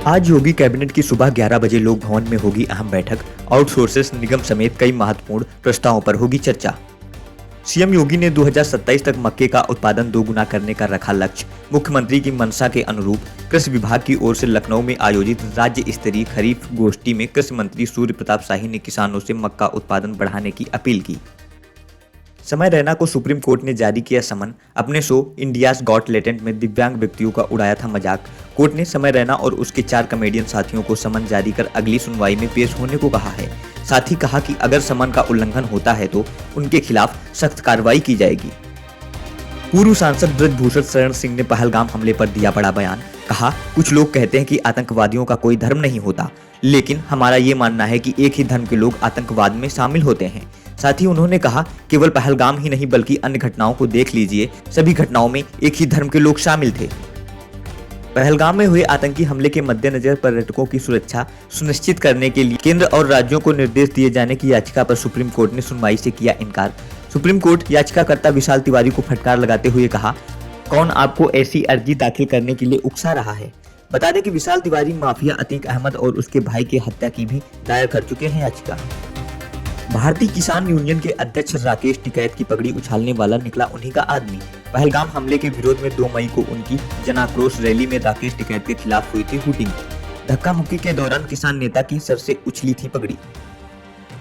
आज योगी कैबिनेट की सुबह 11 बजे लोक भवन में होगी अहम बैठक। आउटसोर्सेस निगम समेत कई महत्वपूर्ण प्रस्तावों पर होगी चर्चा। सीएम योगी ने 2027 तक मक्के का उत्पादन दोगुना करने का रखा लक्ष्य। मुख्यमंत्री की मंशा के अनुरूप कृषि विभाग की ओर से लखनऊ में आयोजित राज्य स्तरीय खरीफ गोष्ठी में कृषि मंत्री सूर्य प्रताप शाही ने किसानों से मक्का उत्पादन बढ़ाने की अपील की। समय रैना को सुप्रीम कोर्ट ने जारी किया समन। अपने शो इंडियाज गॉट टैलेंट में दिव्यांग व्यक्तियों का उड़ाया था मजाक। कोर्ट ने समय रैना और उसके 4 कॉमेडियन साथियों को समन जारी कर अगली सुनवाई में पेश होने को कहा है। साथ ही कहा कि अगर समन का उल्लंघन होता है तो उनके खिलाफ सख्त कार्रवाई की जाएगी। पूर्व सांसद ब्रजभूषण शरण सिंह ने पहलगाम हमले पर दिया बड़ा बयान। कहा, कुछ लोग कहते हैं कि आतंकवादियों का कोई धर्म नहीं होता, लेकिन हमारा ये मानना है कि एक ही धर्म के लोग आतंकवाद में शामिल होते हैं। साथ ही उन्होंने कहा, केवल पहलगाम ही नहीं बल्कि अन्य घटनाओं को देख लीजिए, सभी घटनाओं में एक ही धर्म के लोग शामिल थे। पहलगाम में हुए आतंकी हमले के मद्देनजर पर्यटकों की सुरक्षा सुनिश्चित करने के लिए केंद्र और राज्यों को निर्देश दिए जाने की याचिका पर सुप्रीम कोर्ट ने सुनवाई से किया इनकार। सुप्रीम कोर्ट याचिकाकर्ता विशाल तिवारी को फटकार लगाते हुए कहा, कौन आपको ऐसी अर्जी दाखिल करने के लिए उकसा रहा है। बता दें कि विशाल तिवारी माफिया अतीक अहमद और उसके भाई की हत्या की भी दायर कर चुके हैं याचिका। भारतीय किसान यूनियन के अध्यक्ष राकेश टिकैत की पगड़ी उछालने वाला निकला उन्हीं का आदमी। पहलगाम हमले के विरोध में 2 मई को उनकी जनाक्रोश रैली में राकेश टिकैत के खिलाफ हुई थी हुटिंग। धक्का मुक्की के दौरान किसान नेता की सर से उछली थी पगड़ी।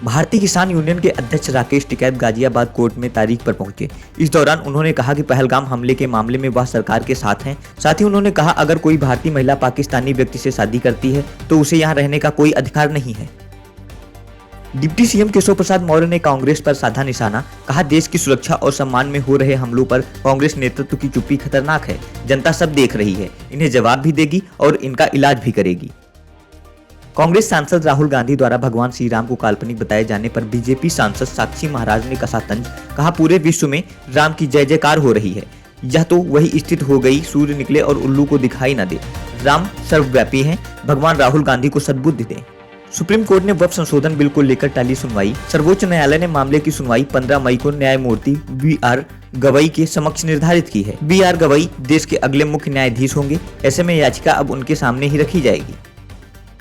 भारतीय किसान यूनियन के अध्यक्ष राकेश टिकैत गाजियाबाद कोर्ट में तारीख पर पहुंचे। इस दौरान उन्होंने कहा कि पहलगाम हमले के मामले में वह सरकार के साथ हैं। साथ ही उन्होंने कहा, अगर कोई भारतीय महिला पाकिस्तानी व्यक्ति से शादी करती है तो उसे यहाँ रहने का कोई अधिकार नहीं है। डिप्टी सीएम केशव प्रसाद मौर्य ने कांग्रेस पर साधा निशाना। कहा, देश की सुरक्षा और सम्मान में हो रहे हमलों पर कांग्रेस नेतृत्व की चुप्पी खतरनाक है। जनता सब देख रही है, इन्हें जवाब भी देगी और इनका इलाज भी करेगी। कांग्रेस सांसद राहुल गांधी द्वारा भगवान श्री राम को काल्पनिक बताए जाने पर बीजेपी सांसद साक्षी महाराज ने कसा तंज। कहा, पूरे विश्व में राम की जय जयकार हो रही है। यह तो वही स्थिति हो गई, सूर्य निकले और उल्लू को दिखाई न दे। राम सर्वव्यापी हैं, भगवान राहुल गांधी को सद्बुद्धि दें। सुप्रीम कोर्ट ने वक्फ संशोधन बिल को लेकर टाली सुनवाई। सर्वोच्च न्यायालय ने मामले की सुनवाई 15 मई को न्यायमूर्ति बी.आर. गवई के समक्ष निर्धारित की है। बी.आर. गवई देश के अगले मुख्य न्यायाधीश होंगे। ऐसे में याचिका अब उनके सामने ही रखी जाएगी।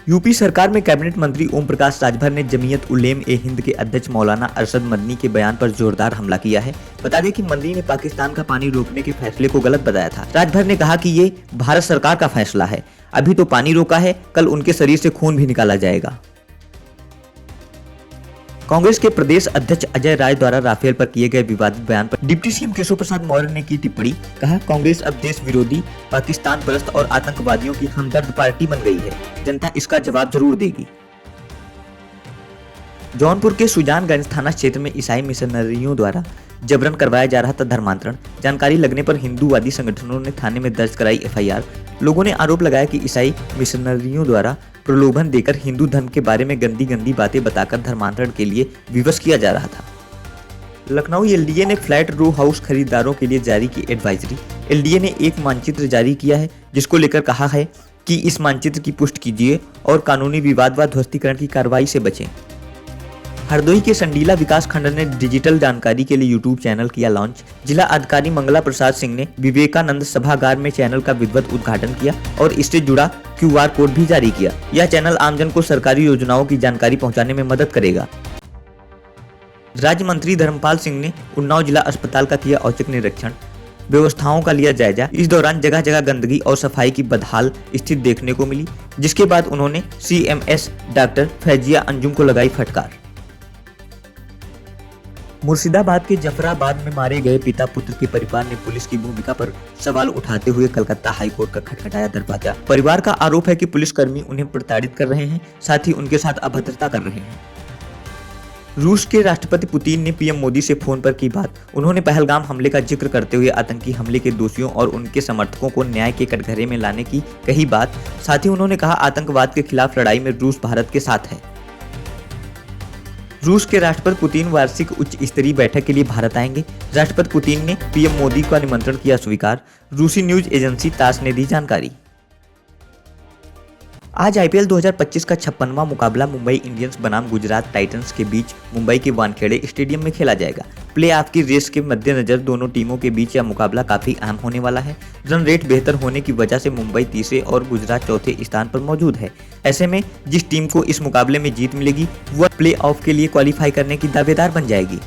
यूपी सरकार में कैबिनेट मंत्री ओम प्रकाश राजभर ने जमीयत उलेम ए हिंद के अध्यक्ष मौलाना अरशद मदनी के बयान पर जोरदार हमला किया है। बता दें कि मदनी ने पाकिस्तान का पानी रोकने के फैसले को गलत बताया था। राजभर ने कहा कि ये भारत सरकार का फैसला है, अभी तो पानी रोका है, कल उनके शरीर से खून भी निकाला जाएगा। कांग्रेस के प्रदेश अध्यक्ष अजय राय द्वारा राफेल पर किए गए विवादित बयान पर डिप्टी सीएम केशव प्रसाद मौर्य ने की टिप्पणी। कहा, कांग्रेस अब देश विरोधी, पाकिस्तान परस्त और आतंकवादियों की हमदर्द पार्टी बन गई है। जनता इसका जवाब जरूर देगी। जौनपुर के सुजानगंज थाना क्षेत्र में ईसाई मिशनरियों द्वारा जबरन करवाया जा रहा था धर्मांतरण। जानकारी लगने पर हिंदूवादी संगठनों ने थाने में दर्ज कराई एफआईआर। लोगों ने आरोप लगाया कि ईसाई मिशनरियों द्वारा प्रलोभन देकर हिंदू धर्म के बारे में गंदी बातें बताकर धर्मांतरण के लिए विवश किया जा रहा था। लखनऊ एलडीए ने फ्लैट रो हाउस खरीदारों के लिए जारी की एडवाइजरी। एलडीए ने एक मानचित्र जारी किया है, जिसको लेकर कहा है कि इस मानचित्र की पुष्टि कीजिए और कानूनी विवाद व ध्वस्तीकरण की कार्रवाई से बचें। हरदोई के संडीला विकास खंड ने डिजिटल जानकारी के लिए यूट्यूब चैनल किया लॉन्च। जिला अधिकारी मंगला प्रसाद सिंह ने विवेकानंद सभागार में चैनल का विधिवत उद्घाटन किया और इससे जुड़ा क्यूआर कोड भी जारी किया। यह चैनल आमजन को सरकारी योजनाओं की जानकारी पहुंचाने में मदद करेगा। राज्य मंत्री धर्मपाल सिंह ने उन्नाव जिला अस्पताल का किया औचक निरीक्षण, व्यवस्थाओं का लिया जायजा। इस दौरान जगह जगह गंदगी और सफाई की बदहाल स्थिति देखने को मिली, जिसके बाद उन्होंने सीएमएस डॉक्टर फैजिया अंजुम को लगाई फटकार। मुर्शिदाबाद के जफराबाद में मारे गए पिता पुत्र के परिवार ने पुलिस की भूमिका पर सवाल उठाते हुए कलकत्ता हाईकोर्ट का खटखटाया दरवाजा। परिवार का आरोप है कि पुलिसकर्मी उन्हें प्रताड़ित कर रहे हैं, साथ ही उनके साथ अभद्रता कर रहे हैं। रूस के राष्ट्रपति पुतिन ने पीएम मोदी से फोन पर की बात। उन्होंने पहलगाम हमले का जिक्र करते हुए आतंकी हमले के दोषियों और उनके समर्थकों को न्याय के कटघरे में लाने की कही बात। साथ ही उन्होंने कहा, आतंकवाद के खिलाफ लड़ाई में रूस भारत के साथ है। रूस के राष्ट्रपति पुतिन वार्षिक उच्च स्तरीय बैठक के लिए भारत आएंगे। राष्ट्रपति पुतिन ने पीएम मोदी का निमंत्रण किया स्वीकार। रूसी न्यूज एजेंसी तास ने दी जानकारी। आज आईपीएल 2025 का 56वां मुकाबला मुंबई इंडियंस बनाम गुजरात टाइटंस के बीच मुंबई के वानखेड़े स्टेडियम में खेला जाएगा। प्लेऑफ की रेस के मद्देनजर दोनों टीमों के बीच यह मुकाबला काफी अहम होने वाला है। रन रेट बेहतर होने की वजह से मुंबई तीसरे और गुजरात चौथे स्थान पर मौजूद है। ऐसे में जिस टीम को इस मुकाबले में जीत मिलेगी वह प्लेऑफ के लिए क्वालिफाई करने की दावेदार बन जाएगी।